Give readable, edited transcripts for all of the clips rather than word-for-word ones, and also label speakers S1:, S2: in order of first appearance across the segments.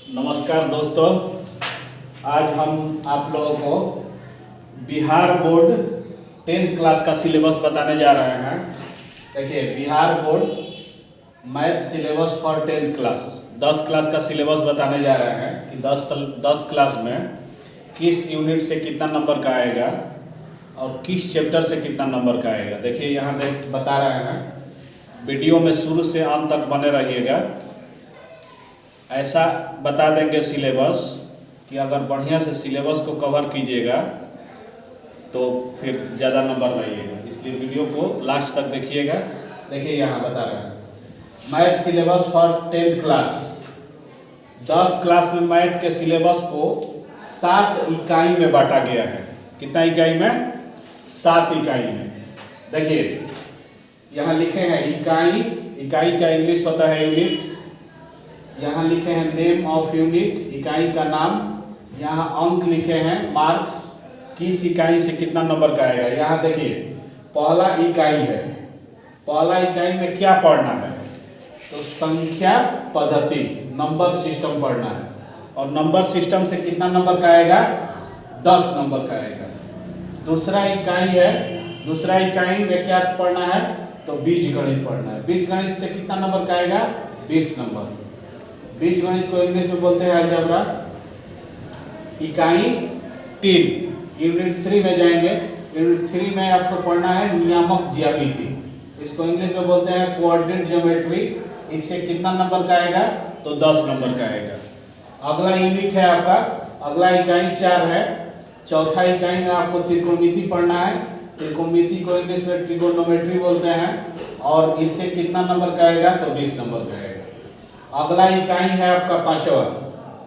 S1: नमस्कार दोस्तों, आज हम आप लोगों को बिहार बोर्ड 10th क्लास का सिलेबस बताने जा रहे हैं। देखिए, Bihar board math syllabus for 10th class 10 class का सिलेबस बताने जा रहे हैं कि 10 क्लास में किस यूनिट से कितना नंबर का आएगा और किस चैप्टर से कितना नंबर का आएगा। देखिए यहाँ बता रहे हैं, वीडियो में शुरू से अंत तक बने रहिएगा। ऐसा बता देंगे सिलेबस कि अगर बढ़िया से सिलेबस को कवर कीजिएगा तो फिर ज़्यादा नंबर लाइएगा, इसलिए वीडियो को लास्ट तक देखिएगा। देखिए यहाँ बता रहे हैं, math syllabus for 10th class 10 class में मैथ के सिलेबस को 7 इकाई में बांटा गया है। कितना इकाई में? 7 इकाई में। देखिए यहाँ लिखे हैं इकाई, इकाई का इंग्लिश होता है यूनिट। यहाँ लिखे हैं नेम ऑफ यूनिट, इकाई का नाम। यहाँ अंक लिखे हैं मार्क्स, किस इकाई से कितना नंबर का आएगा। यहाँ देखिए पहला इकाई है, पहला इकाई में क्या पढ़ना है तो संख्या पद्धति नंबर सिस्टम पढ़ना है, और नंबर सिस्टम से कितना नंबर का आएगा? 10 नंबर का आएगा। दूसरा इकाई है, दूसरा इकाई में क्या पढ़ना है तो बीज गणित पढ़ना है। बीज गणित से कितना नंबर का आएगा? 20 नंबर। बीज गणित को इंग्लिश में बोलते हैं अलजेब्रा। इकाई 3 यूनिट 3 में जाएंगे। यूनिट 3 में आपको पढ़ना है नियामक ज्यामिति, इसको इंग्लिश में बोलते हैं कोऑर्डिनेट ज्योमेट्री। इससे कितना नंबर का आएगा तो 10 नंबर का आएगा। अगला यूनिट है आपका, अगला इकाई 4 है। चौथा इकाई में आपको त्रिकोणमिति पढ़ना है। त्रिकोणमिति को इंग्लिश में ट्रिगोनोमेट्री बोलते हैं, और इससे कितना नंबर का आएगा तो 20 नंबर का आएगा। अगला इकाई है आपका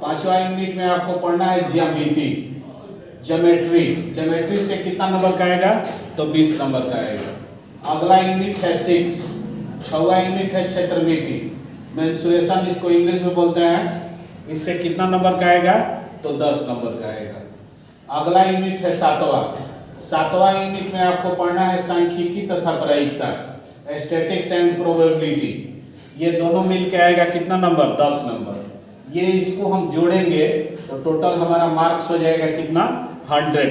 S1: पांचवा यूनिट में आपको पढ़ना है ज्यामिति, ज्योमेट्री। ज्योमेट्री से कितना नंबर का आएगा तो 20 नंबर का आएगा। अगला यूनिट है 6वां यूनिट है क्षेत्रमिति, मेंसुरेशन इसको इंग्लिश में बोलते हैं। इससे कितना नंबर का आएगा तो 10 नंबर का आएगा। अगला यूनिट है 7वां यूनिट में आपको पढ़ना है सांख्यिकी तथा प्रायिकता, स्टैटिस्टिक्स एंड प्रोबेबिलिटी। ये दोनों मिलके आएगा कितना नंबर? 10 नंबर। ये इसको हम जोड़ेंगे तो टोटल हमारा मार्क्स हो जाएगा कितना? 100।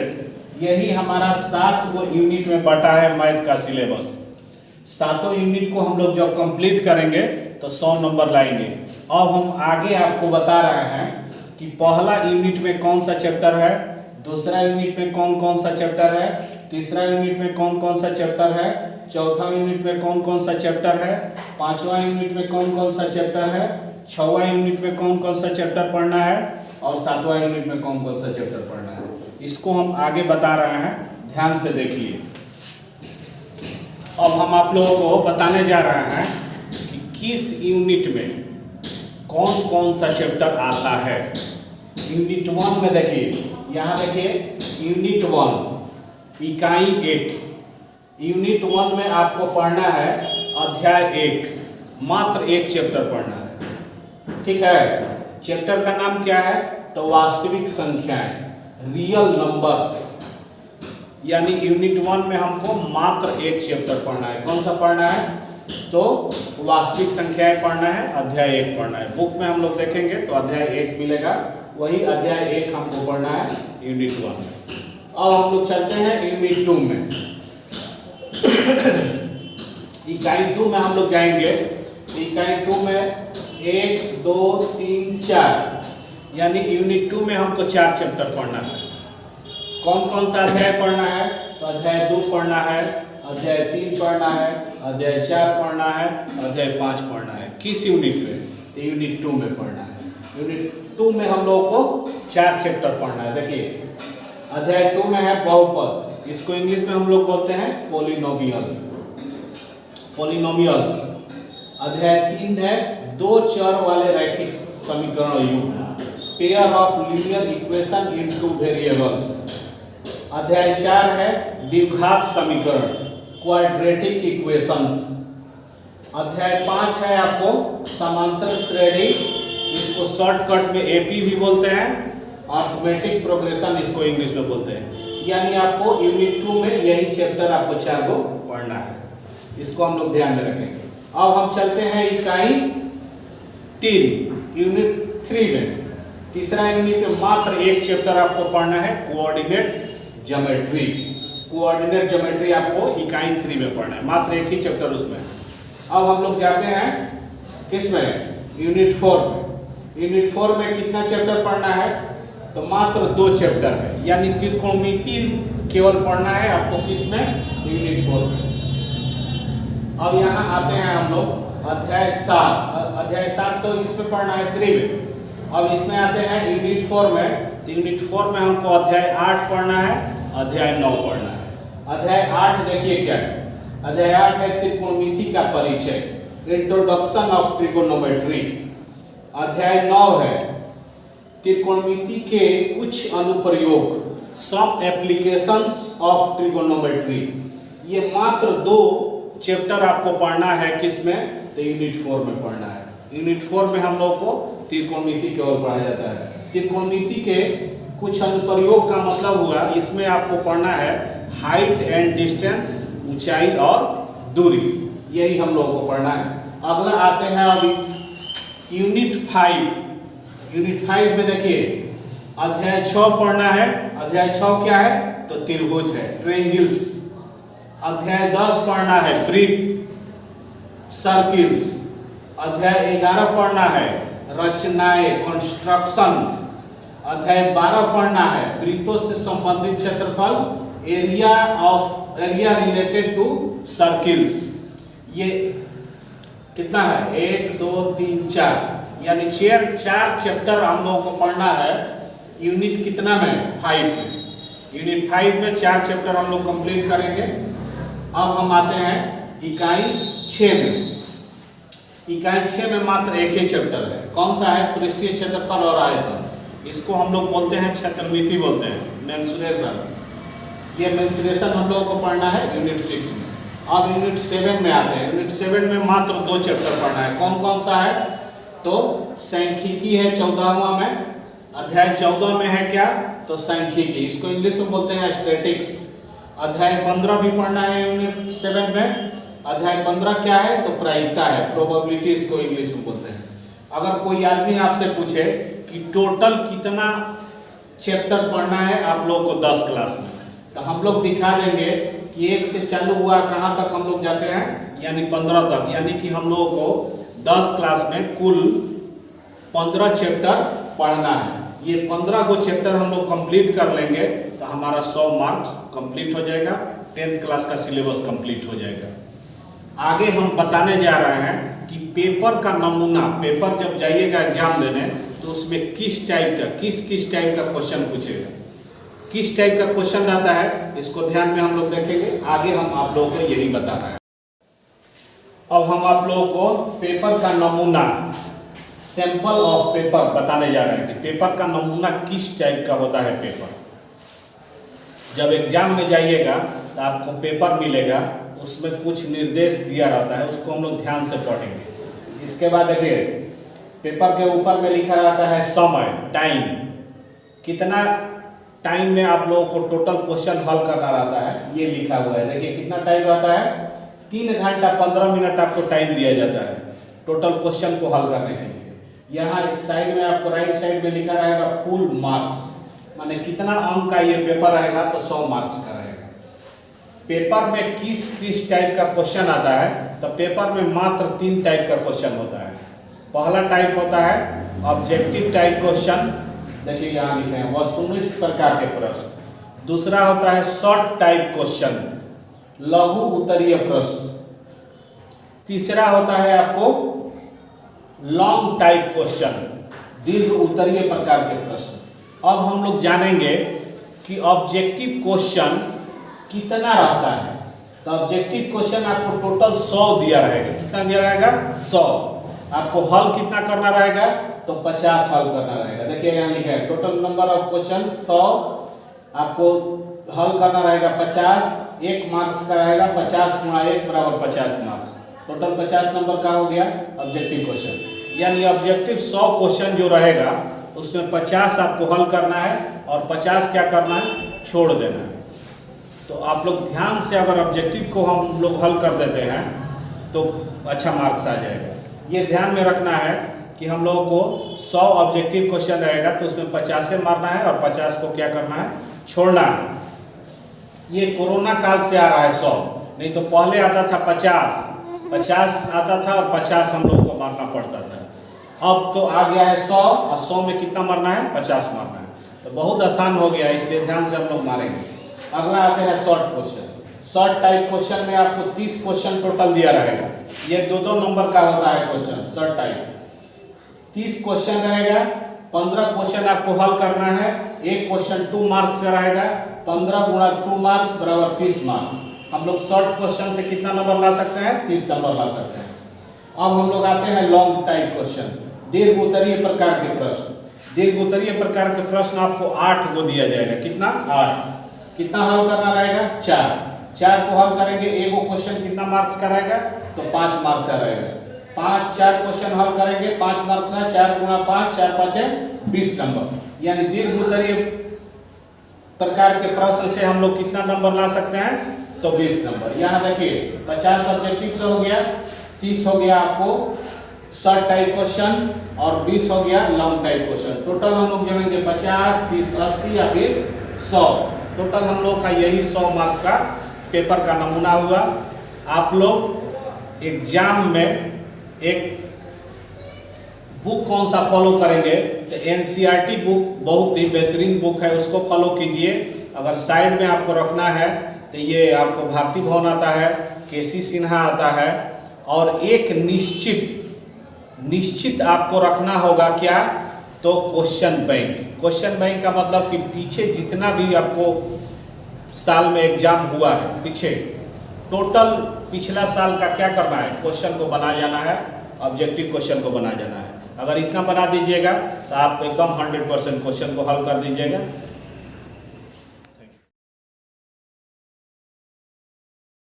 S1: यही हमारा 7 को यूनिट में बांटा है मैथ का सिलेबस। 7 यूनिट को हम लोग जब कंप्लीट करेंगे तो 100 नंबर लाएंगे। अब हम आगे आपको बता रहे हैं कि पहला यूनिट में कौन सा चैप्टर है, दूसरा यूनिट में कौन कौन सा चैप्टर है, तीसरा यूनिट में कौन कौन सा चैप्टर है, चौथा यूनिट में कौन कौन सा चैप्टर है, पांचवा यूनिट में कौन कौन सा चैप्टर है, 6वां यूनिट में कौन कौन सा चैप्टर पढ़ना है, और 7वां यूनिट में कौन कौन सा चैप्टर पढ़ना है। इसको हम आगे बता रहे हैं, ध्यान से देखिए। अब हम आप लोगों को बताने जा रहे हैं कि किस यूनिट में कौन कौन सा चैप्टर आता है। यूनिट 1 में देखिए, यहाँ देखिए यूनिट 1 इकाई 1। यूनिट 1 में आपको पढ़ना है अध्याय 1, मात्र एक चैप्टर पढ़ना है। ठीक है, चैप्टर का नाम क्या है तो वास्तविक संख्याएं, रियल नंबर्स। यानी यूनिट 1 में हमको मात्र एक चैप्टर पढ़ना है। कौन सा पढ़ना है तो वास्तविक संख्याएं पढ़ना है, अध्याय 1 पढ़ना है। बुक में हम लोग देखेंगे तो अध्याय 1 मिलेगा, वही अध्याय 1 हमको पढ़ना है यूनिट 1 में। अब हम लोग चलते हैं यूनिट 2 में। इकाई 2 में हम लोग जाएंगे। इकाई 2 में 1 2 3 4, यानी यूनिट 2 में हमको 4 चैप्टर पढ़ना है। कौन कौन सा अध्याय पढ़ना है तो अध्याय 2 पढ़ना है, अध्याय 3 पढ़ना है, अध्याय 4 पढ़ना है, अध्याय 5 पढ़ना है। किस यूनिट में तो यूनिट 2 में पढ़ना है। यूनिट 2 में हम लोग को 4 चैप्टर पढ़ना है। देखिए अध्याय 2 में है बहुपद, इसको इंग्लिश में हम लोग बोलते हैं पॉलिनोमियल्स। अध्याय 3 है 2 चर वाले रैखिक समीकरण युग्म, pair of linear equation in 2 variables. अध्याय 4 है द्विघात समीकरण, क्वाड्रेटिक इक्वेशंस। अध्याय 5 है आपको समांतर श्रेणी, इसको शॉर्टकट में एपी भी बोलते हैं, अर्थमेटिक प्रोग्रेशन इसको इंग्लिश में बोलते हैं। यानी आपको यूनिट 2 में यही चैप्टर आपको 4 को पढ़ना है, इसको हम लोग ध्यान में रखेंगे। अब हम चलते हैं इकाई 3 यूनिट 3 में। तीसरा यूनिट में मात्र एक चैप्टर आपको पढ़ना है, कोऑर्डिनेट ज्योमेट्री। कोऑर्डिनेट ज्योमेट्री आपको इकाई 3 में पढ़ना है, मात्र एक ही चैप्टर उसमें। अब हम लोग जाते हैं किसमें, यूनिट 4 में। यूनिट 4 में कितना चैप्टर पढ़ना है, तो मात्र 2 चैप्टर है, यानी त्रिकोणमिति केवल पढ़ना है आपको किसमें, यूनिट 4 में। अब यहाँ आते हैं हम लोग अध्याय 7। अध्याय 7 तो इसमें पढ़ना है 3 में। अब इसमें आते हैं यूनिट 4 में। तो यूनिट 4 में हमको अध्याय 8 पढ़ना है, अध्याय 9 पढ़ना है। अध्याय 8 देखिए क्या है, अध्याय 8 है त्रिकोणमिति का परिचय, इंट्रोडक्शन ऑफ ट्रिगोनोमेट्री। अध्याय 9 है त्रिकोणमिति के कुछ अनुप्रयोग, सम एप्लीकेशंस ऑफ ट्रिगोनोमेट्री। ये मात्र 2 चैप्टर आपको पढ़ना है किसमें, तो यूनिट 4 में पढ़ना है। यूनिट 4 में हम लोग को त्रिकोणमिति केवल पढ़ा जाता है। त्रिकोणमिति के कुछ अनुप्रयोग का मतलब हुआ, इसमें आपको पढ़ना है हाइट एंड डिस्टेंस, ऊंचाई और दूरी, यही हम लोग को पढ़ना है। अगला आते हैं अभी यूनिट 5। यूनिट 5 में देखिए अध्याय 6 पढ़ना है। अध्याय 6 क्या है, तो त्रिभुज है, ट्रायंगल्स। अध्याय 10 पढ़ना है वृत्त, सर्किल्स। अध्याय 11 पढ़ना है रचनाएं, कंस्ट्रक्शन। अध्याय 12 पढ़ना है वृत्तों से संबंधित क्षेत्रफल, एरिया रिलेटेड टू सर्किल्स। ये कितना है, 1 2 3 4, यानी 4 चैप्टर हम लोगों को पढ़ना है यूनिट कितना में, 5 में। यूनिट 5 में 4 चैप्टर हम लोग कंप्लीट करेंगे। अब हम आते हैं इकाई 6 में। इकाई 6 में मात्र एक ही चैप्टर है, कौन सा है, पृष्ठीय क्षेत्रफल और आयतन। इसको हम लोग बोलते हैं क्षेत्रमिति बोलते हैं, मेंसुरेशन। ये मेंसुरेशन हम लोगों को पढ़ना है यूनिट 6 में। अब यूनिट 7 में आते हैं। यूनिट 7 में मात्र 2 चैप्टर पढ़ना है, कौन कौन सा है, तो सांख्यिकी है 14वां में। अध्याय 14 में है क्या, तो सांख्यिकी, इसको इंग्लिश में बोलते हैं स्टैटिक्स। अध्याय 15 भी पढ़ना है यूनिट 7 में। अध्याय 15 क्या है, तो प्रायिकता है, प्रोबेबिलिटी इसको इंग्लिश में बोलते हैं। अगर कोई आदमी आपसे पूछे कि टोटल कितना चैप्टर पढ़ना है आप लोग को 10 क्लास में, तो हम लोग दिखा देंगे कि 1 से चालू हुआ कहाँ तक हम लोग जाते हैं, यानी 15 तक। यानी कि हम लोगों को 10 क्लास में कुल 15 चैप्टर पढ़ना है। ये 15 को चैप्टर हम लोग कंप्लीट कर लेंगे तो हमारा 100 मार्क्स कंप्लीट हो जाएगा, 10th क्लास का सिलेबस कंप्लीट हो जाएगा। आगे हम बताने जा रहे हैं कि पेपर का नमूना, पेपर जब जाइएगा एग्जाम देने तो उसमें किस टाइप का क्वेश्चन पूछेगा, किस टाइप का क्वेश्चन रहता है, इसको ध्यान में हम लोग देखेंगे। आगे हम आप लोगों को यही बता रहे हैं। अब हम आप लोगों को पेपर का नमूना, सैंपल ऑफ पेपर बताने जा रहे हैं कि पेपर का नमूना किस टाइप का होता है। पेपर जब एग्जाम में जाइएगा तो आपको पेपर मिलेगा, उसमें कुछ निर्देश दिया रहता है, उसको हम लोग ध्यान से पढ़ेंगे। इसके बाद देखिए पेपर के ऊपर में लिखा रहता है समय, टाइम, कितना टाइम में आप लोगों को टोटल क्वेश्चन हल करना रहता है, ये लिखा हुआ है। देखिए कितना टाइम रहता है, 3 घंटा 15 मिनट आपको टाइम दिया जाता है टोटल क्वेश्चन को हल करने के लिए। यहाँ इस साइड में आपको राइट साइड में लिखा रहेगा फुल मार्क्स, माने कितना अंक का ये पेपर रहेगा, तो 100 मार्क्स का रहेगा। पेपर में किस टाइप का क्वेश्चन आता है, तो पेपर में मात्र 3 टाइप का क्वेश्चन होता है। पहला टाइप होता है ऑब्जेक्टिव टाइप क्वेश्चन, देखिए यहाँ लिखे हैं वस्तुनिष्ठ प्रकार के प्रश्न। दूसरा होता है शॉर्ट टाइप क्वेश्चन, लघु उत्तरीय प्रश्न। तीसरा होता है आपको लॉन्ग टाइप क्वेश्चन, दीर्घ उत्तरीय प्रकार के प्रश्न। अब हम लोग जानेंगे कि ऑब्जेक्टिव क्वेश्चन कितना रहता है। तो ऑब्जेक्टिव क्वेश्चन आपको टोटल 100 दिया रहेगा, कितना दिया रहेगा, 100। आपको हल कितना करना रहेगा, तो 50 हल करना रहेगा। देखिए यहाँ लिखा है टोटल नंबर ऑफ क्वेश्चन 100, आपको हल करना रहेगा 50, 1 मार्क्स का रहेगा, 50 × 1 = 50 मार्क्स। टोटल 50 नंबर का हो गया ऑब्जेक्टिव क्वेश्चन। यानी ऑब्जेक्टिव 100 क्वेश्चन जो रहेगा उसमें 50 आपको हल करना है और 50 क्या करना है, छोड़ देना है। तो आप लोग ध्यान से अगर ऑब्जेक्टिव को हम लोग हल कर देते हैं तो अच्छा मार्क्स आ जाएगा। ये ध्यान में रखना है कि हम लोगों को 100 ऑब्जेक्टिव क्वेश्चन रहेगा तो उसमें 50 से मारना है और 50 को क्या करना है, छोड़ना है। ये कोरोना काल से आ रहा है 100, नहीं तो पहले आता था 50 आता था और 50 हम लोग को मारना पड़ता था। अब तो आ गया है 100 और 100 में कितना मारना है, 50 मारना है। तो बहुत आसान हो गया, इसलिए ध्यान से हम लोग मारेंगे। अगला आते हैं short question. Short type question में आपको 30 क्वेश्चन टोटल दिया रहेगा। ये 2-2 नंबर का होता है क्वेश्चन शॉर्ट टाइप। 30 क्वेश्चन रहेगा, 15 क्वेश्चन आपको हल करना है। एक क्वेश्चन 2 मार्क्स का रहेगा, 15 गुणा 2 मार्क्स बराबर 30 मार्क्स। हम लोग शॉर्ट क्वेश्चन से कितना नंबर ला सकते हैं, 30 नंबर ला सकते हैं। अब हम लोग आते हैं लॉन्ग टाइप क्वेश्चन, दीर्घ उत्तरीय प्रकार के प्रश्न। दीर्घ उत्तरीय प्रकार के प्रश्न आपको 8 को दिया जाएगा। कितना, 8। कितना हल करना रहेगा, 4 को हल करेंगे। एगो क्वेश्चन कितना मार्क्स का रहेगा, तो 5 मार्क्स का रहेगा। 4 क्वेश्चन हल करेंगे, 5 मार्क्स का, 4 गुणा 5, 4 5 20 नंबर। यानी दीर्घ उत्तरीय प्रकार के प्रश्न से हम लोग कितना नंबर ला सकते हैं, तो 20 नंबर। यहाँ देखिए 50 ऑब्जेक्टिव से हो गया, 30 हो गया आपको शॉर्ट टाइप क्वेश्चन और 20 हो गया लॉन्ग टाइप क्वेश्चन। टोटल हम लोग जोड़ेंगे 50, 30, 80 या 20, 100। टोटल हम लोग का यही 100 मार्क्स का पेपर का नमूना हुआ। आप लोग एग्जाम में एक बुक कौन सा फॉलो करेंगे, तो एनसीईआरटी बुक बहुत ही बेहतरीन बुक है, उसको फॉलो कीजिए। अगर साइड में आपको रखना है तो ये आपको भारती भवन आता है, केसी सिन्हा आता है, और एक निश्चित आपको रखना होगा क्या, तो क्वेश्चन बैंक। क्वेश्चन बैंक का मतलब कि पीछे जितना भी आपको साल में एग्जाम हुआ है, पीछे टोटल पिछला साल का क्या करना है, क्वेश्चन को बना जाना है, ऑब्जेक्टिव क्वेश्चन को बना जाना है। अगर इतना बना दीजिएगा तो आप एकदम 100% क्वेश्चन को हल कर दीजिएगा।